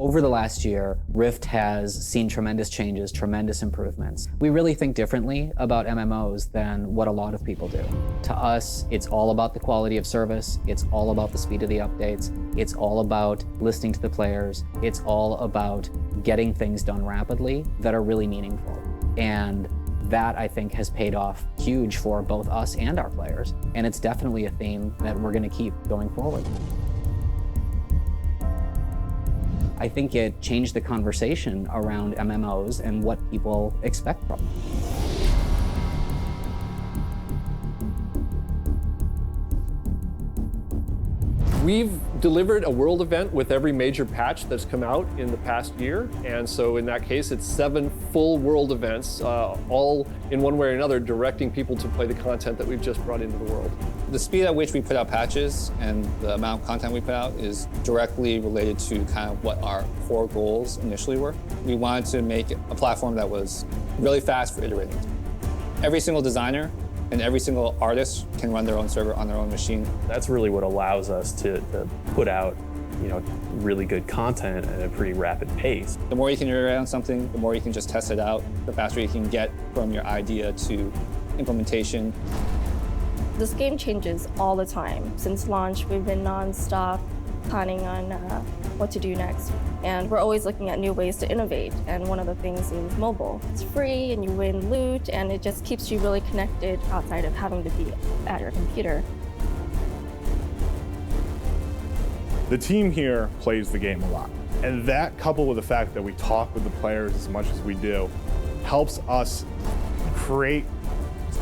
Over the last year, Rift has seen tremendous changes, tremendous improvements. We really think differently about MMOs than what a lot of people do. To us, it's all about the quality of service, it's all about the speed of the updates, it's all about listening to the players, it's all about getting things done rapidly that are really meaningful. And that, I think, has paid off huge for both us and our players. And it's definitely a theme that we're going to keep going forward. I think it changed the conversation around MMOs and what people expect from them. We've delivered a world event with every major patch that's come out in the past year. And so in that case, it's 7 full world events, all in one way or another, directing people to play the content that we've just brought into the world. The speed at which we put out patches and the amount of content we put out is directly related to kind of what our core goals initially were. We wanted to make a platform that was really fast for iterating. Every single designer and every single artist can run their own server on their own machine. That's really what allows us to put out, really good content at a pretty rapid pace. The more you can iterate on something, the more you can just test it out, the faster you can get from your idea to implementation. This game changes all the time. Since launch, we've been non-stop planning on what to do next. And we're always looking at new ways to innovate. And one of the things is mobile. It's free and you win loot and it just keeps you really connected outside of having to be at your computer. The team here plays the game a lot. And that, coupled with the fact that we talk with the players as much as we do, helps us create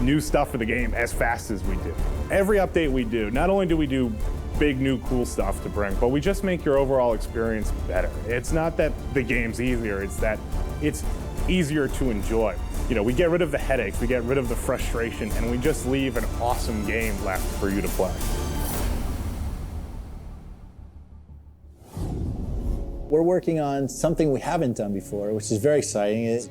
new stuff for the game as fast as we do. Every update we do, not only do we do big new cool stuff to bring, but we just make your overall experience better. It's not that the game's easier, it's that it's easier to enjoy. We get rid of the headaches, we get rid of the frustration, and we just leave an awesome game left for you to play. We're working on something we haven't done before, which is very exciting. It's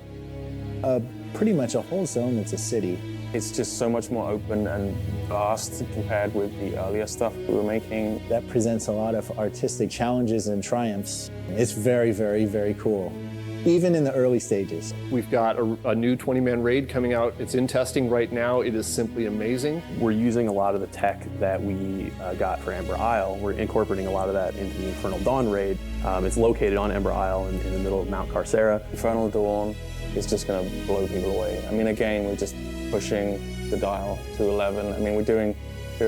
pretty much a whole zone that's a city. It's just so much more open and vast compared with the earlier stuff we were making. That presents a lot of artistic challenges and triumphs. It's very, very, very cool, even in the early stages. We've got a new 20-man raid coming out. It's in testing right now. It is simply amazing. We're using a lot of the tech that we got for Ember Isle. We're incorporating a lot of that into the Infernal Dawn raid. It's located on Ember Isle in the middle of Mount Carcera. Infernal Dawn is just going to blow people away. I mean, again, we're just pushing the dial to 11. I mean, there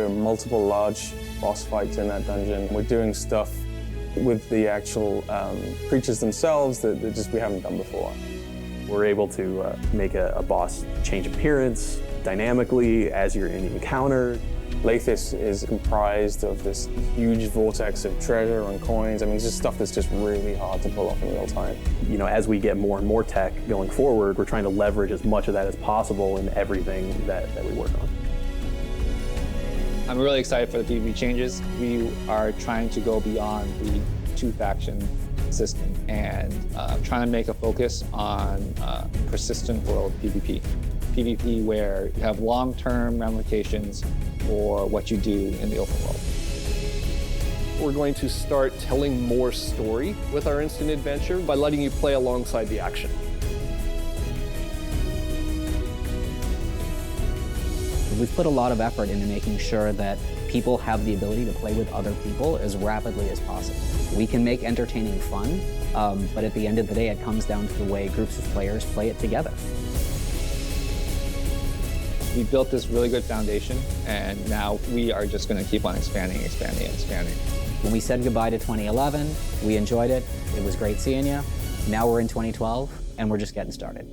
are multiple large boss fights in that dungeon. We're doing stuff with the actual creatures themselves that we haven't done before. We're able to make a boss change appearance dynamically as you're in the encounter. Lathis is comprised of this huge vortex of treasure and coins. I mean, it's just stuff that's just really hard to pull off in real time. As we get more and more tech going forward, we're trying to leverage as much of that as possible in everything that we work on. I'm really excited for the PvP changes. We are trying to go beyond the 2-faction system and trying to make a focus on persistent world PvP. PvP where you have long-term ramifications for what you do in the open world. We're going to start telling more story with our instant adventure by letting you play alongside the action. We've put a lot of effort into making sure that people have the ability to play with other people as rapidly as possible. We can make entertaining fun, but at the end of the day, it comes down to the way groups of players play it together. We built this really good foundation, and now we are just going to keep on expanding. When we said goodbye to 2011, we enjoyed it. It was great seeing you. Now we're in 2012, and we're just getting started.